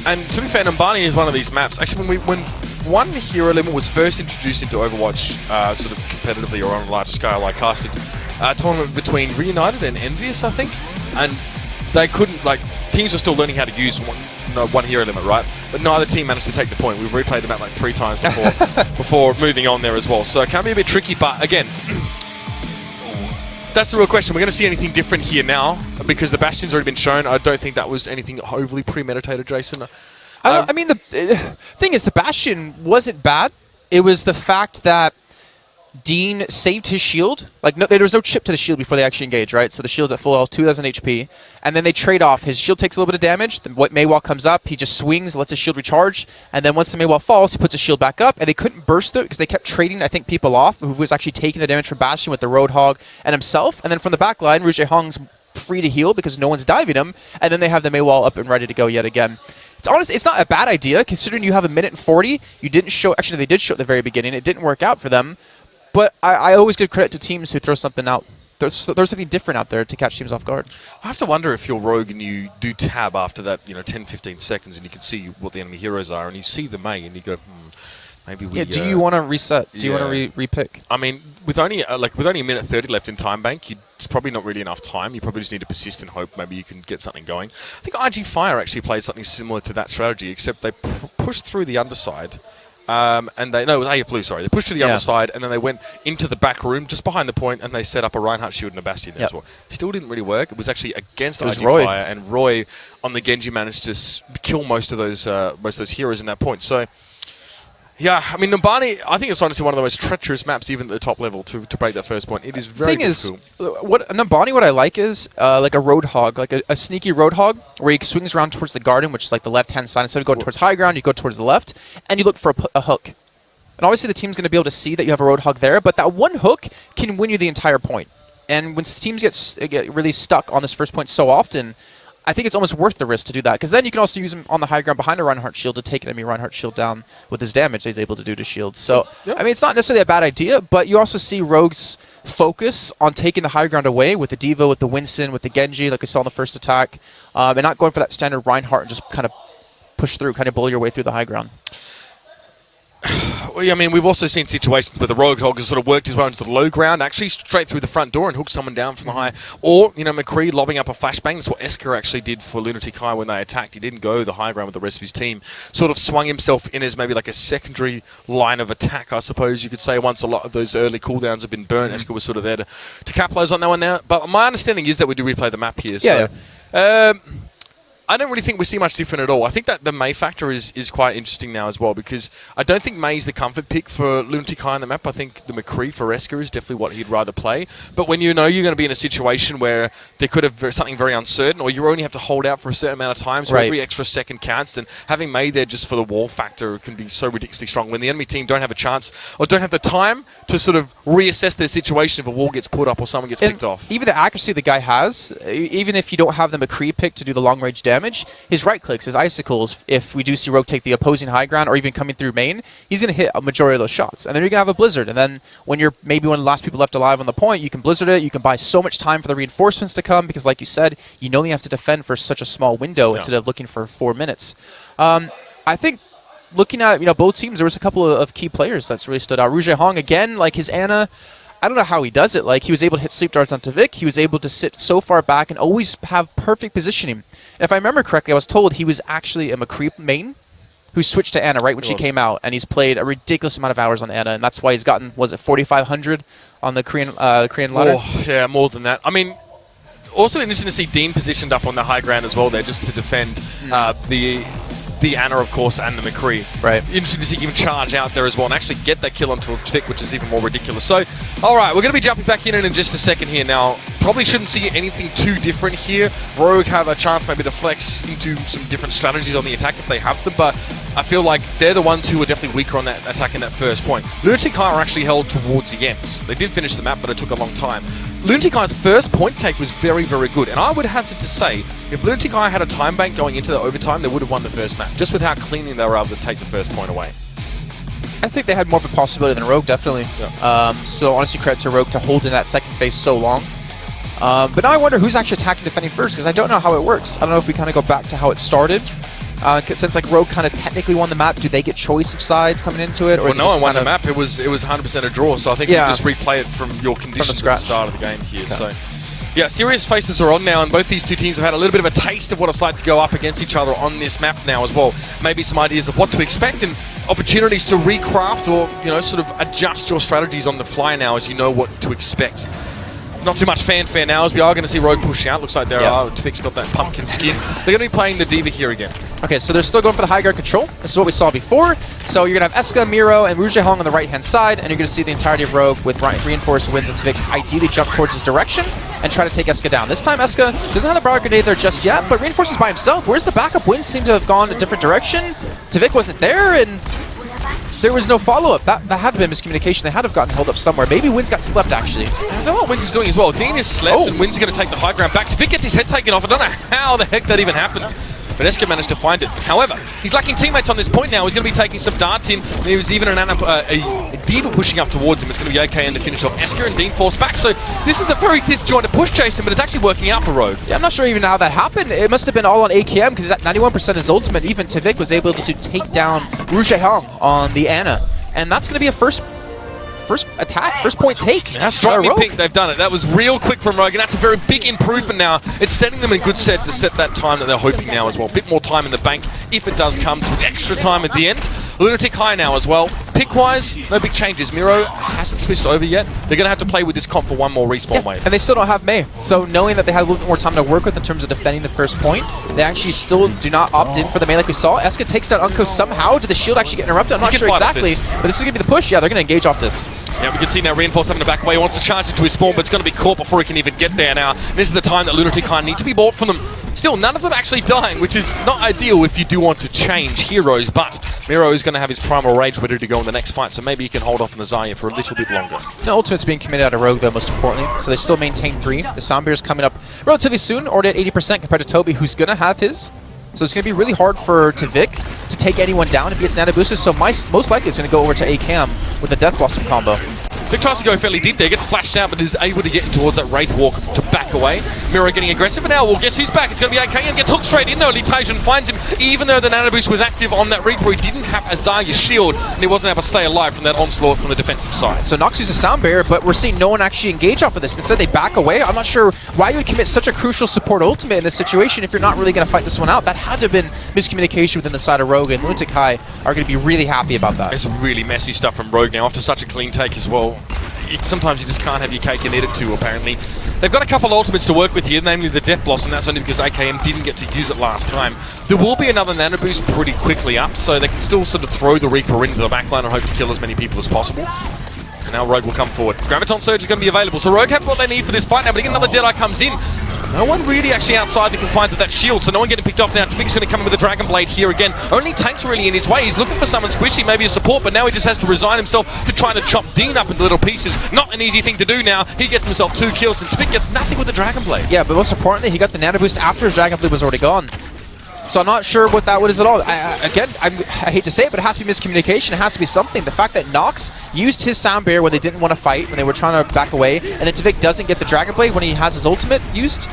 And to be fair, Numbani is one of these maps. Actually, when one hero limit was first introduced into Overwatch, sort of competitively or on a larger scale, I casted a tournament between Reunited and Envious, I think, and they couldn't, like, teams were still learning how to use one hero limit, right? But neither team managed to take the point. We've replayed the map like 3 times before moving on there as well. So it can be a bit tricky, but again, that's the real question. We're going to see anything different here now because the Bastion's already been shown. I don't think that was anything overly premeditated, Jason. I mean, the thing is, the Bastion wasn't bad. It was the fact that Dean saved his shield. Like, no, there was no chip to the shield before they actually engage, right? So the shield's at full health, 2,000 HP. And then they trade off. His shield takes a little bit of damage. Then what Maywall comes up, he just swings, lets his shield recharge. And then once the Maywall falls, he puts his shield back up. And they couldn't burst it because they kept trading, I think, people off who was actually taking the damage from Bastion with the Roadhog and himself. And then from the back line, Rouge Hong's free to heal because no one's diving him. And then they have the Maywall up and ready to go yet again. It's honestly, it's not a bad idea considering you have a minute and 40. You didn't show, actually they did show at the very beginning. It didn't work out for them. But I always give credit to teams who throw something out. There's something different out there to catch teams off guard. I have to wonder if you're Rogue and you do tab after that, 10, 15 seconds, and you can see what the enemy heroes are, and you see the Mei, and you go, maybe we. Yeah. Do you want to reset? Do you want to repick? I mean, with only a minute 30 left in time bank, it's probably not really enough time. You probably just need to persist and hope maybe you can get something going. I think IG Fire actually played something similar to that strategy, except they pushed through the underside. And it was AF Blue, sorry. They pushed to the other side, and then they went into the back room just behind the point, and they set up a Reinhardt shield and a Bastion as well. Still didn't really work. It was actually against IG Fire, and Roy on the Genji managed to kill most of those heroes in that point. So, yeah, I mean, Numbani, I think it's honestly one of the most treacherous maps, even at the top level, to break that first point. It is very difficult. Numbani, what I like is like a Roadhog, like a sneaky Roadhog, where he swings around towards the garden, which is like the left-hand side. Instead of going towards high ground, you go towards the left, and you look for a hook. And obviously the team's going to be able to see that you have a Roadhog there, but that one hook can win you the entire point. And when teams get really stuck on this first point so often, I think it's almost worth the risk to do that, because then you can also use him on the high ground behind a Reinhardt shield to take enemy Reinhardt shield down with his damage that he's able to do to shields. So, I mean, it's not necessarily a bad idea, but you also see Rogue's focus on taking the high ground away with the D.Va, with the Winston, with the Genji, like we saw in the first attack, and not going for that standard Reinhardt and just kind of push through, kind of bully your way through the high ground. Well, I mean, we've also seen situations where the Roadhog has sort of worked his way into the low ground, actually straight through the front door and hooked someone down from the high. Or, McCree lobbing up a flashbang. That's what Esker actually did for Lunatic High when they attacked. He didn't go the high ground with the rest of his team. Sort of swung himself in as maybe like a secondary line of attack, I suppose you could say, once a lot of those early cooldowns have been burnt. Esker was sort of there to capitalize on that one now. But my understanding is that we do replay the map here. So, I don't really think we see much different at all. I think that the Mei factor is quite interesting now as well, because I don't think Mei's the comfort pick for Lunatic High on the map. I think the McCree for Esker is definitely what he'd rather play. But when you know you're going to be in a situation where there could have something very uncertain, or you only have to hold out for a certain amount of time, so every extra second counts, and having Mei there just for the wall factor can be so ridiculously strong. When the enemy team don't have a chance or don't have the time to sort of reassess their situation if a wall gets put up or someone gets picked off. Even the accuracy the guy has, even if you don't have the McCree pick to do the long-range damage, his right clicks, his icicles, if we do see Rogue take the opposing high ground or even coming through main, he's going to hit a majority of those shots. And then you're going to have a Blizzard. And then when you're maybe one of the last people left alive on the point, you can Blizzard it. You can buy so much time for the reinforcements to come because, like you said, you only have to defend for such a small window instead of looking for 4 minutes. I think looking at both teams, there was a couple of key players that's really stood out. Rouge Hong, again, like his Ana, I don't know how he does it. Like, he was able to hit sleep darts onto Vic. He was able to sit so far back and always have perfect positioning. And if I remember correctly, I was told he was actually a McCree main who switched to Ana right when she came out, and he's played a ridiculous amount of hours on Ana, and that's why he's gotten, was it 4,500 on the Korean ladder? Oh, yeah, more than that. I mean, also interesting to see Dean positioned up on the high ground as well there, just to defend the Ana, of course, and the McCree. Right. Interesting to see him charge out there as well and actually get that kill onto Vic, which is even more ridiculous. So, all right, we're going to be jumping back in just a second here now. Probably shouldn't see anything too different here. Rogue have a chance maybe to flex into some different strategies on the attack if they have them, but I feel like they're the ones who are definitely weaker on that attack in that first point. Lunatic are actually held towards the end. They did finish the map, but it took a long time. Lunatic Eye's first point take was very, very good, and I would hazard to say, if Lunatic Eye had a time bank going into the overtime, they would have won the first map, just with how cleanly they were able to take the first point away. I think they had more of a possibility than Rogue, definitely. Yeah. So honestly, credit to Rogue to hold in that second phase so long. But now I wonder who's actually attacking defending first, because I don't know how it works. I don't know if we kind of go back to how it started. Since like Rogue kind of technically won the map, do they get choice of sides coming into it? Or well, no one won the map. It was 100% a draw, so I think you just replay it from your conditions at the start of the game here. Okay. So, yeah, serious faces are on now, and both these two teams have had a little bit of a taste of what it's like to go up against each other on this map now as well. Maybe some ideas of what to expect and opportunities to recraft or, you know, sort of adjust your strategies on the fly now as you know what to expect. Not too much fanfare now as we are going to see Rogue push out. Looks like there are. Vic's got that pumpkin skin. They're going to be playing the D.Va here again. Okay, so they're still going for the high guard control. This is what we saw before. So you're going to have Eska, Miro, and Rouge Hong on the right-hand side, and you're going to see the entirety of Rogue with reinforced wins and Vic ideally jump towards his direction and try to take Eska down. This time Eska doesn't have the Brow Grenade there just yet, but reinforces by himself. Where's the backup? Wins seem to have gone a different direction. Tvik wasn't there, and there was no follow-up. That had been miscommunication. They had to have gotten held up somewhere. Maybe Wins got slept, actually. I don't know what Wins is doing as well. Dean is slept, and Wins is going to take the high ground back. Tvik gets his head taken off. I don't know how the heck that even happened. But Eska managed to find it. However, he's lacking teammates on this point now. He's going to be taking some darts in. There was even a D.Va pushing up towards him. It's going to be AKM to finish off Eska, and Dean forced back. So this is a very disjointed push, Jason, but it's actually working out for Rogue. Yeah, I'm not sure even how that happened. It must have been all on AKM, because at 91% his ultimate, even Tvik was able to take down Rouge Hong on the Ana. And that's going to be a first attack, first point take. That's strike me pink, they've done it. That was real quick from Rogue, and that's a very big improvement now. It's setting them in good stead to set that time that they're hoping now as well. A bit more time in the bank if it does come to extra time at the end. Lunatic high now as well. Pick-wise, no big changes. Miro hasn't switched over yet. They're going to have to play with this comp for one more respawn wave. And they still don't have Mei. So knowing that they had a little bit more time to work with in terms of defending the first point, they actually still do not opt in for the Mei like we saw. Eska takes down Unko somehow. Did the shield actually get interrupted? I'm not sure exactly. But this is going to be the push. Yeah, they're going to engage off this. Yeah, we can see now Reinforce having to back away. He wants to charge into his spawn, but it's going to be caught before he can even get there now. This is the time that Lunatic Khan need to be bought from them. Still, none of them actually dying, which is not ideal if you do want to change heroes, but Miro is going to have his Primal Rage ready to go in the next fight, so maybe he can hold off on the Zarya for a little bit longer. No ultimate's being committed out of Rogue, though, most importantly, so they still maintain 3. The Soundbear is coming up relatively soon, already at 80% compared to Toby, who's going to have his. So it's going to be really hard for Tvik to take anyone down if he gets nano boosted, so most likely it's going to go over to ACAM with the Death Blossom combo. Vic tries to go fairly deep there, gets flashed out, but is able to get towards that Wraith Walk to back away. Miro getting aggressive, and now, well, guess who's back? It's going to be AKM, gets hooked straight in though. Taj finds him, even though the nano boost was active on that Reaper, he didn't have a Zarya shield, and he wasn't able to stay alive from that onslaught from the defensive side. So Nox uses a Sound Barrier, but we're seeing no one actually engage off of this. Instead, they back away. I'm not sure why you would commit such a crucial support ultimate in this situation if you're not really going to fight this one out. That had to have been miscommunication within the side of Rogue, and Lunatic High are going to be really happy about that. It's really messy stuff from Rogue now, after such a clean take as well. Sometimes you just can't have your cake and eat it too, apparently. They've got a couple ultimates to work with here, namely the Death Blossom, and that's only because AKM didn't get to use it last time. There will be another nano boost pretty quickly up, so they can still sort of throw the Reaper into the backline and hope to kill as many people as possible. And now Rogue will come forward. Graviton Surge is going to be available, so Rogue have what they need for this fight now, but another Deadeye comes in. No one really actually outside the confines of that shield, so no one getting picked off now. Tvik's going to come in with a Dragon Blade here again. Only Tank's really in his way. He's looking for someone squishy, maybe a support, but now he just has to resign himself to trying to chop Dean up into little pieces. Not an easy thing to do now. He gets himself 2 kills, and Tvik gets nothing with the Dragon Blade. Yeah, but most importantly, he got the nano boost after his Dragon Blade was already gone. So I'm not sure what that is at all. I hate to say it, but it has to be miscommunication. It has to be something. The fact that Nox used his Sound Barrier when they didn't want to fight, when they were trying to back away, and then Tvik doesn't get the Dragon Blade when he has his ultimate used.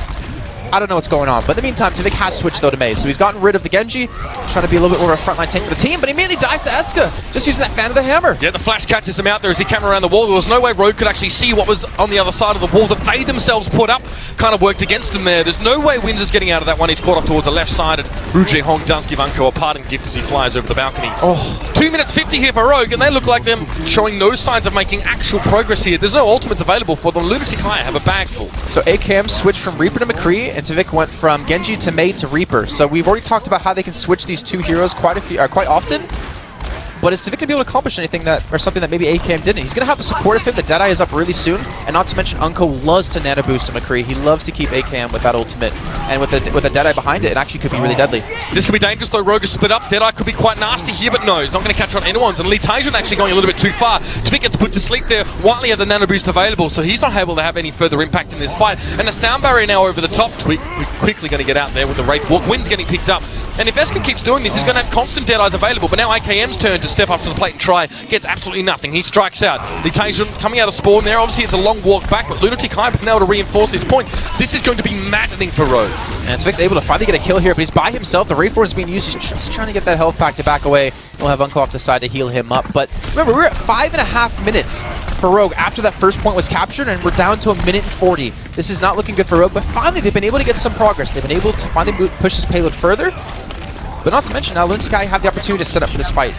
I don't know what's going on. But in the meantime, Tvik has switched though to Mei. So he's gotten rid of the Genji, trying to be a little bit more of a frontline tank for the team, but he immediately dives to Eska, just using that fan of the hammer. Yeah, the flash catches him out there as he came around the wall. There was no way Rogue could actually see what was on the other side of the wall that they themselves put up. Kind of worked against him there. There's no way Windsor's getting out of that one. He's caught up towards the left side, and Rujie Hong does give Unko a parting gift as he flies over the balcony. 2 minutes 50 here for Rogue, and they look like them showing no signs of making actual progress here. There's no ultimates available for them. Lunatic High have a bag full. So AKM switched from Reaper to McCree, and Tvik went from Genji to Mei to Reaper. So we've already talked about how they can switch these two heroes quite often. But is Tvik going to be able to accomplish anything or something that maybe AKM didn't? He's going to have the support of him. The Deadeye is up really soon. And not to mention, Unko loves to nano boost to McCree. He loves to keep AKM with that ultimate. And with a Deadeye behind it, it actually could be really deadly. This could be dangerous though. Rogue is split up. Deadeye could be quite nasty here, but no, he's not going to catch on anyone's. And Litation actually going a little bit too far. Tvik gets put to sleep there. Whiteley had the nano boost available, so he's not able to have any further impact in this fight. And the sound barrier now over the top. We're quickly going to get out there with the Wraith Walk. Wind's getting picked up. And if Eska keeps doing this, he's going to have constant Deadeyes available. But now AKM's turn to step up to the plate and try. Gets absolutely nothing. He strikes out. Litation coming out of spawn there. Obviously, it's a long walk back, but Lunatic High been able to reinforce his point. This is going to be maddening for Rogue. And Tvik's able to finally get a kill here, but he's by himself. The Wraith Force is being used. He's just trying to get that health pack to back away. We'll have Unko off the side to heal him up. But remember, we're at 5.5 minutes for Rogue after that first point was captured, and we're down to 1:40. This is not looking good for Rogue, but finally they've been able to get some progress. They've been able to finally push this payload further. But not to mention, now Lunatic High have the opportunity to set up for this fight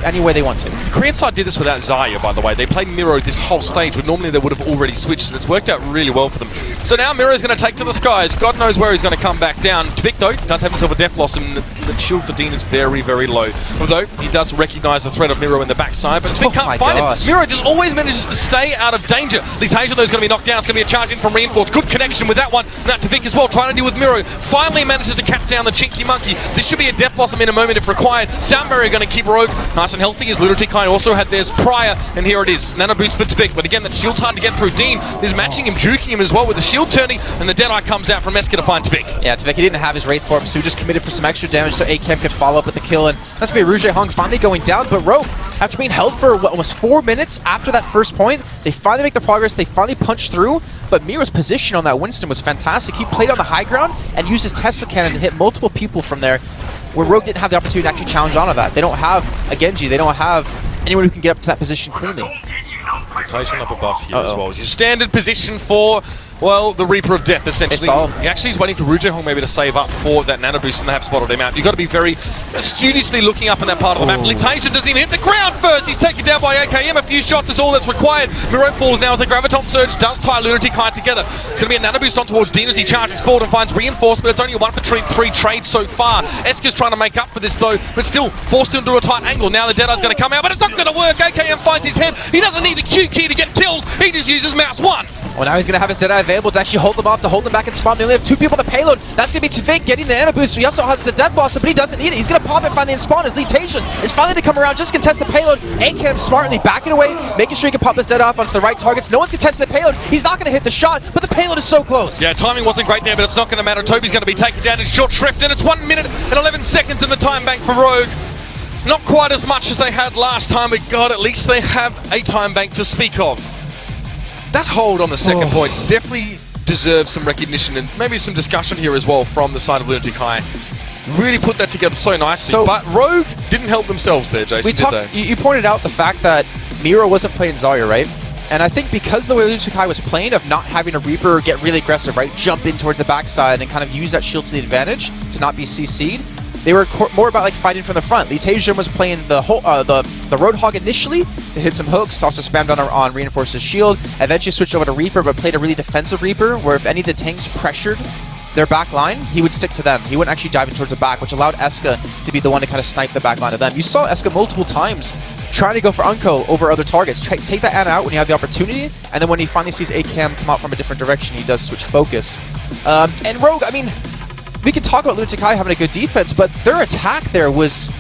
any way they want to. The Korean side did this without Xayah, by the way. They played Miro this whole stage, but normally they would have already switched, and it's worked out really well for them. So now Miro's going to take to the skies. God knows where he's going to come back down. Tvik, though, does have himself a Death Blossom. The shield for Dean is very, very low. Although, he does recognize the threat of Miro in the backside, but Tvik can't find him. Miro just always manages to stay out of danger. Litation, though, is going to be knocked down. It's going to be a charge in from Reinforce. Good connection with that one. Now Tvik as well, trying to deal with Miro. Finally manages to catch down the Chinky Monkey. This should be a Death Blossom in a moment if required. Sound Barrier going to keep Rogue nice and healthy as Lunatic High also had theirs prior, and here it is. Nano boost for Tvik, but again, that shield's hard to get through. Dean is matching him, juking him as well with the shield turning, and the Deadeye comes out from Eska to find Tvik. Yeah, Tvik, he didn't have his Wraith form, so he just committed for some extra damage so AKM could follow up with the kill, and that's going to be Rujie Hong finally going down, but Rogue, after being held for what, almost 4 minutes after that first point, they finally make the progress, they finally punch through, but Miro's position on that Winston was fantastic. He played on the high ground and used his Tesla cannon to hit multiple people from there, where Rogue didn't have the opportunity to actually challenge onto that. They don't have a Genji, they don't have anyone who can get up to that position cleanly. Rotation up above here as well. Your standard position for, well, the Reaper of Death, essentially. He actually is waiting for Rujie Hong maybe to save up for that nano boost, and they have spotted him out. You've got to be very studiously looking up in that part of the map. Litation doesn't even hit the ground first. He's taken down by AKM. A few shots is all that's required. Miro falls now as the Graviton Surge does tie Lunatic High together. It's going to be a nano boost on towards Dean as he charges forward and finds reinforcement. It's only a 1 for 3 trade so far. Eska's trying to make up for this though, but still forced into a tight angle. Now the Deadeye's going to come out, but it's not going to work. AKM finds his head. He doesn't need the Q key to get kills. He just uses mouse 1. Well, now he's going to have his Deadeye available to actually hold them off, to hold them back in spawn. They only have 2 people on the payload. That's going to be Tvik getting the nano boost. He also has the Death Blossom, but he doesn't need it. He's going to pop it finally in spawn as Litation is finally to come around, just contest the payload. AKM smartly backing away, making sure he can pop his Deadeye off onto the right targets. No one's contesting the payload. He's not going to hit the shot, but the payload is so close. Yeah, timing wasn't great there, but it's not going to matter. Toby's going to be taken down in short shrift, and it's 1 minute and 11 seconds in the time bank for Rogue. Not quite as much as they had last time, but God, at least they have a time bank to speak of. That hold on the second point definitely deserves some recognition and maybe some discussion here as well from the side of Lunatic High. Really put that together so nicely, but Rogue didn't help themselves there, Jason, did they? You pointed out the fact that Miro wasn't playing Xayah, right? And I think because the way Lunatic High was playing of not having a Reaper get really aggressive, right? Jump in towards the backside and kind of use that shield to the advantage to not be CC'd. They were more about like fighting from the front. Litation was playing the Roadhog initially to hit some hooks, also spammed on Reinforce's shield, eventually switched over to Reaper, but played a really defensive Reaper, where if any of the tanks pressured their back line, he would stick to them. He wouldn't actually dive in towards the back, which allowed Eska to be the one to kind of snipe the back line of them. You saw Eska multiple times trying to go for Unko over other targets. Take that Ana out when you have the opportunity, and then when he finally sees AKM come out from a different direction, he does switch focus. And Rogue, I mean, we can talk about Lunatic High having a good defense, but their attack there was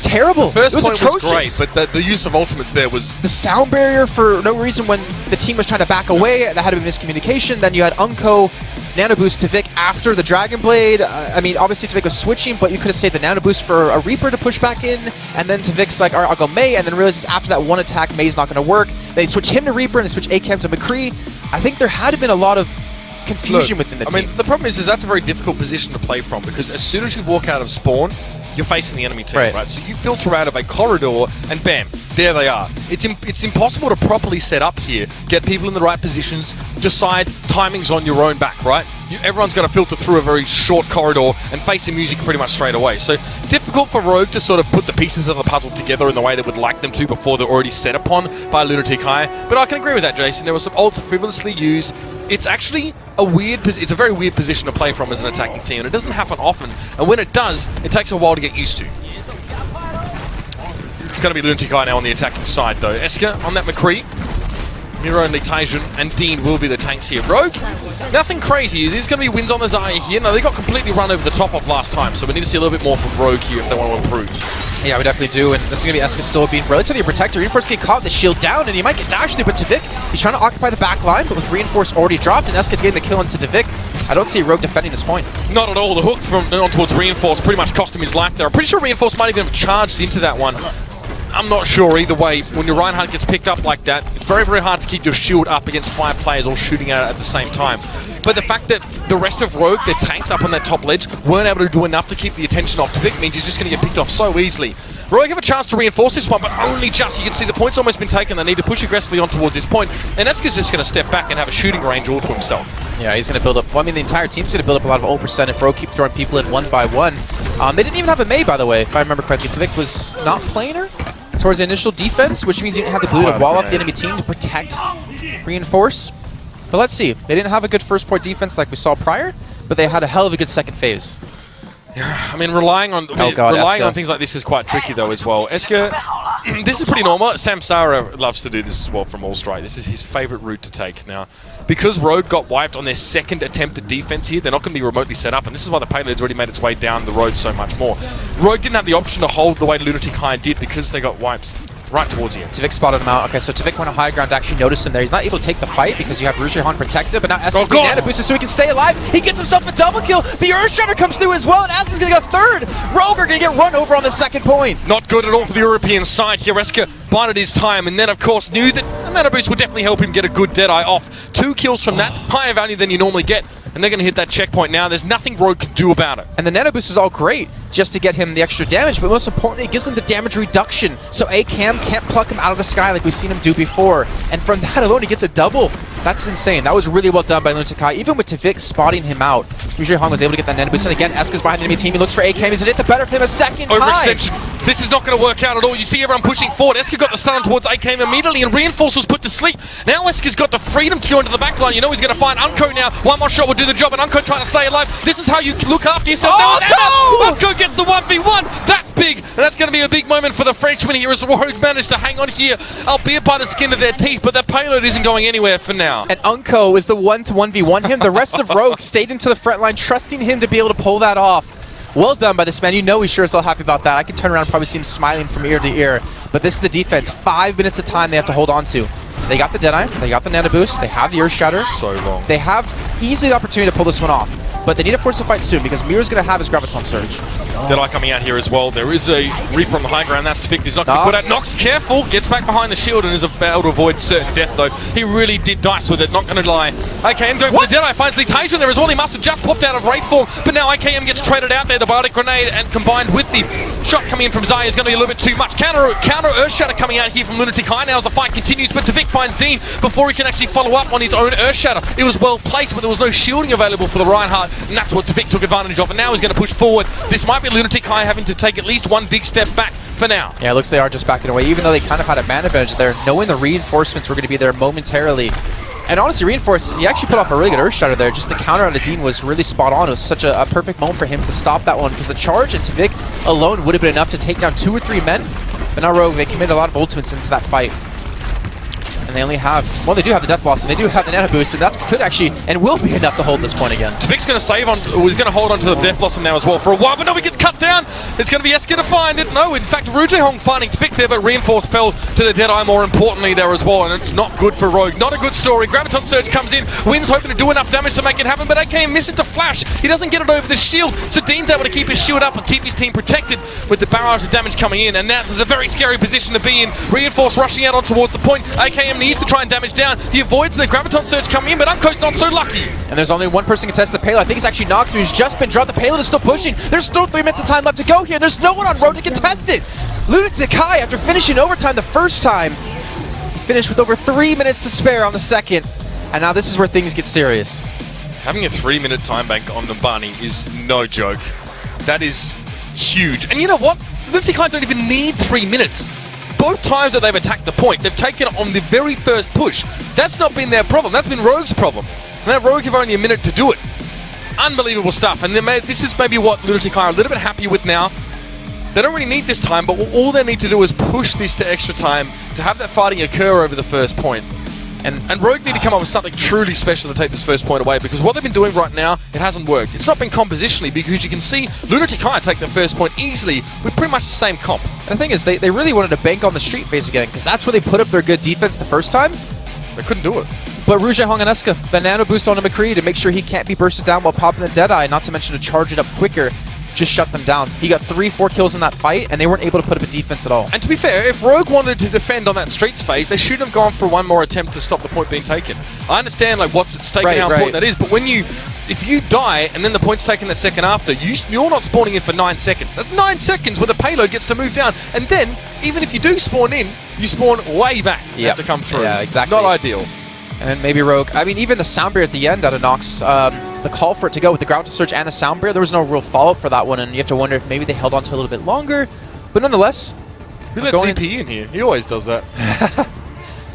terrible. First point atrocious. was great, but the use of ultimates there was... The sound barrier for no reason when the team was trying to back away, that had to be miscommunication. Then you had Unko nano boost to Tvik after the Dragon Blade. I mean, obviously Tvik was switching, but you could have saved the nano boost for a Reaper to push back in, and then Tvik's like, alright, I'll go Mei, and then realizes after that one attack, Mei's not going to work. They switch him to Reaper, and they switch AKM to McCree. I think there had been a lot of confusion within the team. I mean, the problem is that's a very difficult position to play from, because as soon as you walk out of spawn, you're facing the enemy team, right? So you filter out of a corridor, and bam, there they are. It's impossible to properly set up here, get people in the right positions, decide timings on your own back, right? Everyone's got to filter through a very short corridor and face the music pretty much straight away. So difficult for Rogue to sort of put the pieces of the puzzle together in the way they would like them to before they're already set upon by Lunatic High. But I can agree with that, Jason. There were some ults frivolously used. It's actually it's a very weird position to play from as an attacking team, and it doesn't happen often. And when it does, it takes a while to get used to. It's going to be Lunatic High now on the attacking side, though. Esker on that McCree. Miro and Taijun and Dean will be the tanks here. Rogue, nothing crazy. There's going to be wins on the Zarya here. No, they got completely run over the top of last time, so we need to see a little bit more from Rogue here if they want to improve. Yeah, we definitely do, and this is going to be Esker still being relatively a protector. Reinforce getting caught, the shield down, and he might get dashed through, but Tvik, he's trying to occupy the back line, but with Reinforce already dropped, and Esker getting the kill into Tvik. I don't see Rogue defending this point. Not at all. The hook from on towards Reinforce pretty much cost him his life there. I'm pretty sure Reinforce might even have charged into that one. I'm not sure either way. When your Reinhardt gets picked up like that, it's very, very hard to keep your shield up against 5 players all shooting at it at the same time. But the fact that the rest of Rogue, their tanks up on that top ledge, weren't able to do enough to keep the attention off Tvik means he's just going to get picked off so easily. Rogue have a chance to reinforce this one, but only just. You can see the point's almost been taken. They need to push aggressively on towards this point, and Esker's just going to step back and have a shooting range all to himself. Yeah, he's going to build up. Well, I mean, the entire team's going to build up a lot of ult percent if Rogue keep throwing people in one by one. They didn't even have a Mei, by the way, if I remember correctly. Tvik was not playing her towards the initial defense, which means you didn't have the ability to wall up the enemy team to protect Reinforce. But let's see. They didn't have a good first point defense like we saw prior, but they had a hell of a good second phase. Yeah, I mean, relying on things like this is quite tricky though as well. Esker, this is pretty normal. Samsara loves to do this as well from All Strike. This is his favorite route to take now. Because Rogue got wiped on their second attempt at defense here, they're not going to be remotely set up, and this is why the payload's already made its way down the road so much more. Rogue didn't have the option to hold the way Lunatic High did because they got wiped right towards you. Tvik spotted him out. Okay, so Tvik went on high ground to actually notice him there. He's not able to take the fight because you have Rougehan protected, but now Esker's being nano boosted so he can stay alive. He gets himself a double kill. The Earthshatter comes through as well, and Aston's going to get a third. Rogue are going to get run over on the second point. Not good at all for the European side here. Esker bided his time, and then of course knew that the nano boost would definitely help him get a good Deadeye off. 2 kills from that, higher value than you normally get. And they're going to hit that checkpoint now. There's nothing Rogue can do about it. And the nano boost is all great just to get him the extra damage, but most importantly, it gives him the damage reduction. So Acam can't pluck him out of the sky like we've seen him do before. And from that alone, he gets a double. That's insane. That was really well done by Lunatic High. Even with Tvik spotting him out, Rougehan was able to get that nano boost. And again, Esker's behind the enemy team. He looks for Acam. He's hit the better for him a second time. Overextension. This is not going to work out at all. You see everyone pushing forward. Esker got the stun towards Acam immediately, and Reinforce was put to sleep. Now Esker's got the freedom to go into the back line. You know he's going to find Unco now. One more shot will do the job, and Unco trying to stay alive. This is how you look after yourself. Oh, no! Unco gets the 1v1. That's big, and that's going to be a big moment for the Frenchman here as Rogue managed to hang on here, albeit by the skin of their teeth, but that payload isn't going anywhere for now. And Unco is the one to 1v1 him. The rest of Rogue stayed into the front line, trusting him to be able to pull that off. Well done by this man. You know he's sure as hell happy about that. I can turn around and probably see him smiling from ear to ear. But this is the defense. 5 minutes of time they have to hold on to. They got the Deadeye, they got the nano boost, they have the Earthshatter. So long. They have easily the opportunity to pull this one off. But they need to force the fight soon because Miro's going to have his Graviton Surge. Deadeye coming out here as well. There is a Reaper on the high ground. That's Tvik. He's not going to be put out. Nox, careful. Gets back behind the shield and is about to avoid certain death, though. He really did dice with it. Not going to lie. AKM going for the Deadeye. Finds the Taijun there as well. He must have just popped out of Wraith form. But now AKM gets traded out there. The Biotic Grenade and combined with the shot coming in from Zarya is going to be a little bit too much. Counter Earthshatter coming out here from Lunatic High now as the fight continues. But Tvik finds Dean before he can actually follow up on his own Earthshatter. It was well placed, but there was no shielding available for the Reinhardt. And that's what Tvik took advantage of. And now he's going to push forward. This might be Lunatic High having to take at least one big step back for now. Yeah, it looks they are just backing away, even though they kind of had a man advantage there, knowing the reinforcements were going to be there momentarily. And honestly, Reinforce, he actually put off a really good Earthshatter there. Just the counter out of Dean was really spot on. It was such a perfect moment for him to stop that one because the charge into Tvik alone would have been enough to take down 2 or 3 men. But now Rogue, they committed a lot of ultimates into that fight. And they only have, well, they do have the Death Blossom, they do have the Nano Boost, and that could actually, and will be enough to hold this point again. Tvik's going to save on, he's going to hold on to the Death Blossom now as well for a while, but no, he gets cut down. It's going to be Esker to find it. No, in fact, Rougehan finding Tvik there, but Reinforce fell to the Deadeye more importantly there as well, and it's not good for Rogue. Not a good story. Graviton Surge comes in, Wynn's hoping to do enough damage to make it happen, but AKM misses the flash. He doesn't get it over the shield, so Dean's able to keep his shield up and keep his team protected with the barrage of damage coming in, and that is a very scary position to be in. Reinforce rushing out on towards the point. AKM AKM needs to try and damage down. He avoids the Graviton Surge coming in, but Unco's not so lucky. And there's only one person contesting the payload. I think it's actually Nox, who's just been dropped. The payload is still pushing. There's still 3 minutes of time left to go here. There's no one on road to contest it. Lunatic, after finishing overtime the first time, finished with over 3 minutes to spare on the second. And now this is where things get serious. Having a 3-minute time bank on the Bunny is no joke. That is huge. And you know what? Lunatic don't even need 3 minutes. Both times that they've attacked the point, they've taken it on the very first push. That's not been their problem. That's been Rogue's problem. And that Rogue have only a minute to do it. Unbelievable stuff. And this is maybe what Lunatic are a little bit happier with now. They don't really need this time, but all they need to do is push this to extra time to have that fighting occur over the first point. And Rogue need to come up with something truly special to take this first point away, because what they've been doing right now, it hasn't worked. It's not been compositionally, because you can see Lunatic take the first point easily with pretty much the same comp. And the thing is, they really wanted to bank on the street phase again, because that's where they put up their good defense the first time. They couldn't do it. But Rouge Hong and Eska, the nano boost onto McCree to make sure he can't be bursted down while popping the Deadeye, not to mention to charge it up quicker, just shut them down. He got 3-4 kills in that fight, and they weren't able to put up a defense at all. And to be fair, if Rogue wanted to defend on that streets phase, they shouldn't have gone for one more attempt to stop the point being taken. I understand like what's at stake and how important that is, but if you die and then the point's taken that second after, you're not spawning in for 9 seconds. That's 9 seconds where the payload gets to move down, and then even if you do spawn in, you spawn way back. You have to come through. Yeah, exactly. Not ideal. And then maybe Rogue. I mean, even the sound barrier at the end out of Nox, the call for it to go with the Graviton Surge and the sound barrier, there was no real follow-up for that one, and you have to wonder if maybe they held on to it a little bit longer. But nonetheless, we let CP in here. He always does that.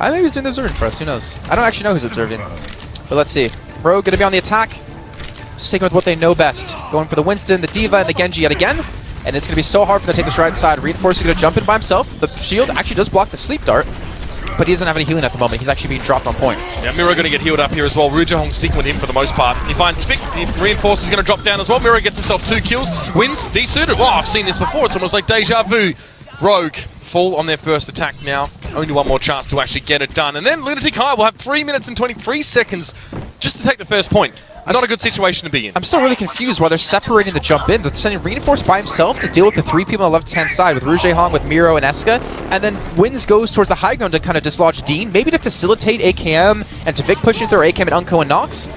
I maybe he's doing the observing for us. Who knows? I don't actually know who's observing. But let's see. Rogue going to be on the attack. Sticking with what they know best. Going for the Winston, the Diva, and the Genji yet again. And it's going to be so hard for them to take this right side. Reinforcer going to jump in by himself. The shield actually does block the sleep dart, but he doesn't have any healing at the moment. He's actually being dropped on point. Yeah, Miro going to get healed up here as well. Rouge Hong sticking with him for the most part. He finds Vic. Reinforcer's going to drop down as well. Miro gets himself 2 kills. Wins. Desuited. Oh, I've seen this before. It's almost like deja vu. Rogue fall on their first attack now. Only one more chance to actually get it done. And then Lunatic will have 3 minutes and 23 seconds just to take the first point. Not a good situation to be in. I'm still really confused why they're separating the jump in. They're sending Reinforce by himself to deal with the 3 people on the left-hand side with Rouge Hong, with Miro and Eska, and then Wins goes towards the high ground to kind of dislodge Dean, maybe to facilitate AKM and to Vic pushing through AKM and Unco and Nox.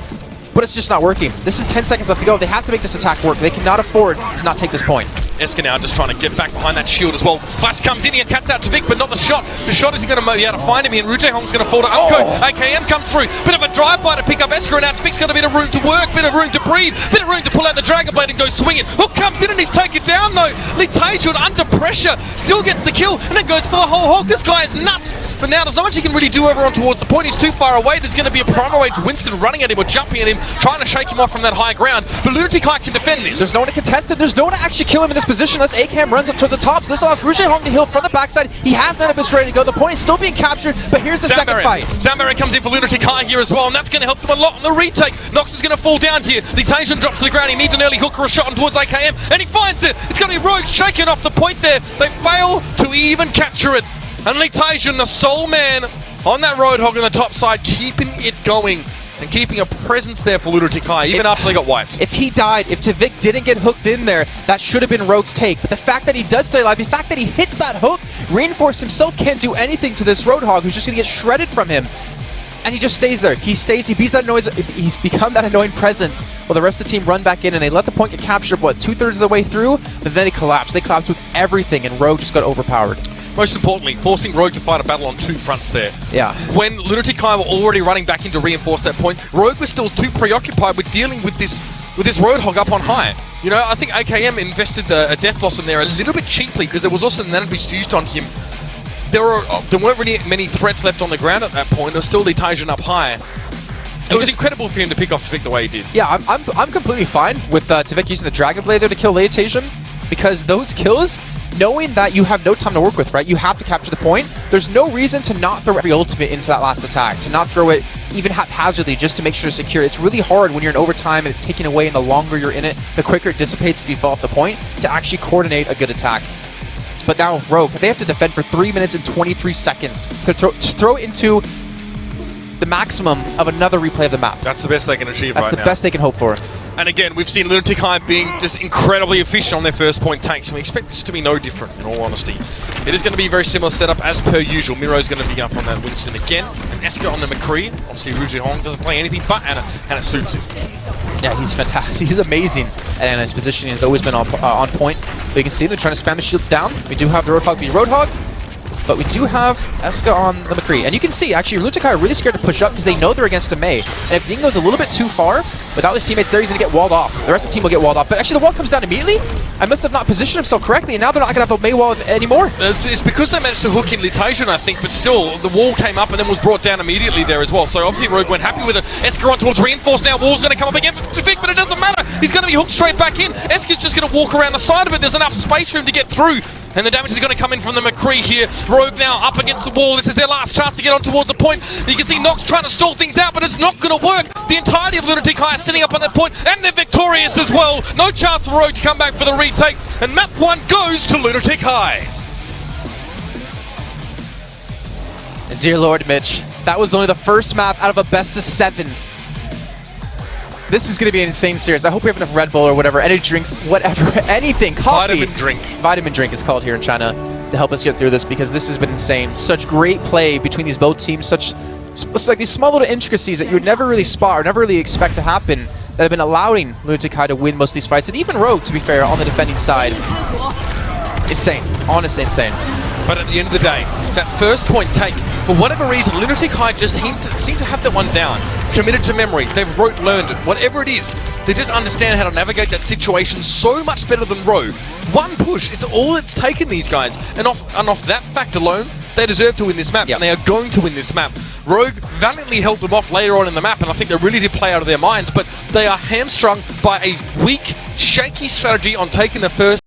But it's just not working. This is 10 seconds left to go. They have to make this attack work. They cannot afford to not take this point. Eska now just trying to get back behind that shield as well. Flash comes in here, cuts out to Vic, but not the shot. The shot is going to be able to find him here, and Rouge Hong's going to fall to Unco. AKM comes through. Bit of a drive-by to pick up Eska, and now Vic's got a bit of room to work, bit of room to breathe, bit of room to pull out the Dragon Blade and go swinging. Hook comes in and he's taken down though. Litasia under pressure, still gets the kill, and then goes for the whole hog. This guy is nuts. But now there's not much he can really do over on towards the point. He's too far away. There's going to be a Primal Rage Winston running at him or jumping at him, trying to shake him off from that high ground. But Lunatic can defend this. There's no one to contest it. There's no one to actually kill him in this position unless AKM runs up towards the top. So this allows Rouge Hong to heal from the backside. He has none of his ready to go. The point is still being captured, but here's the second fight. Zambaran comes in for Lunatic here as well, and that's going to help them a lot on the retake. Nox is going to fall down here. The Tajan drops to the ground. He needs an early hook or a shot on towards AKM, and he finds it. It's going to be Rogue shaking off the point there. They fail to even capture it. And Litasia, the sole man on that Roadhog on the top side, keeping it going and keeping a presence there for Lunatic even after they got wiped. If he died, if Tvik didn't get hooked in there, that should have been Rogue's take. But the fact that he does stay alive, the fact that he hits that hook, Reinforce himself can't do anything to this Roadhog, who's just going to get shredded from him. And he just stays there. He stays, he beats that noise, he's become that annoying presence while the rest of the team run back in, and they let the point get captured, what, 2/3 of the way through? But then they collapse. They collapse with everything, and Rogue just got overpowered. Most importantly, forcing Rogue to fight a battle on 2 fronts there. Yeah. When Lunatic were already running back in to reinforce that point, Rogue was still too preoccupied with dealing with this Roadhog up on high. You know, I think AKM invested a Death Blossom there a little bit cheaply because there was also Nano Beast used on him. There weren't really many threats left on the ground at that point. There was still Litasia up high. It was incredible for him to pick off Tvik the way he did. Yeah, I'm completely fine with Tvik using the Dragon Blade there to kill Litasia, because those kills, knowing that you have no time to work with, right? You have to capture the point. There's no reason to not throw every ultimate into that last attack, to not throw it even haphazardly just to make sure to secure it. It's really hard when you're in overtime and it's taken away, and the longer you're in it, the quicker it dissipates if you fall off the point, to actually coordinate a good attack. But now Rogue, they have to defend for 3 minutes and 23 seconds to throw it into the maximum of another replay of the map. That's the best they can achieve right now. That's the best they can hope for. And again, we've seen Lunatic High being just incredibly efficient on their first point takes, and we expect this to be no different, in all honesty. It is going to be a very similar setup as per usual. Miro's going to be up on that Winston again, and Esker on the McCree. Obviously, Ruji Hong doesn't play anything but Anna, and it suits him. Yeah, he's fantastic. He's amazing. And his positioning has always been on point. But you can see they're trying to spam the shields down. We do have the Roadhog being Roadhog, but we do have Eska on the McCree. And you can see, actually, Lunatic are really scared to push up because they know they're against a Mei. And if Ding goes a little bit too far, without his teammates there, he's going to get walled off. The rest of the team will get walled off. But actually, the wall comes down immediately. I must have not positioned himself correctly, and now they're not going to have a Mei wall anymore. It's because they managed to hook in Litation, I think, but still, the wall came up and then was brought down immediately there as well. So obviously, Rogue went happy with it. Esker on towards Reinforce now. Wall's going to come up again for Vic, but it doesn't matter. He's going to be hooked straight back in. Esker's just going to walk around the side of it. There's enough space for him to get through. And the damage is going to come in from the McCree here. Rogue now up against the wall. This is their last chance to get on towards a point. You can see Nox trying to stall things out, but it's not going to work. The entirety of Lunatic High is sitting up on that point, and they're victorious as well. No chance for Rogue to come back for the retake. And map 1 goes to Lunatic High. And dear Lord, Mitch, that was only the first map out of a best of 7. This is going to be an insane series. I hope we have enough Red Bull or whatever, energy drinks, whatever, anything, coffee. Vitamin drink. Vitamin drink, it's called here in China, to help us get through this, because this has been insane. Such great play between these both teams, such like these small little intricacies that you would never really spot or never really expect to happen that have been allowing Lunatic High to win most of these fights, and even Rogue, to be fair, on the defending side. Insane. Honestly insane. But at the end of the day, that first point take, for whatever reason, Lunatic High just seem to have that one down. Committed to memory. They've learned it. Whatever it is, they just understand how to navigate that situation so much better than Rogue. One push, it's all it's taken these guys. And off that fact alone, they deserve to win this map, and they are going to win this map. Rogue valiantly held them off later on in the map, and I think they really did play out of their minds, but they are hamstrung by a weak, shaky strategy on taking the first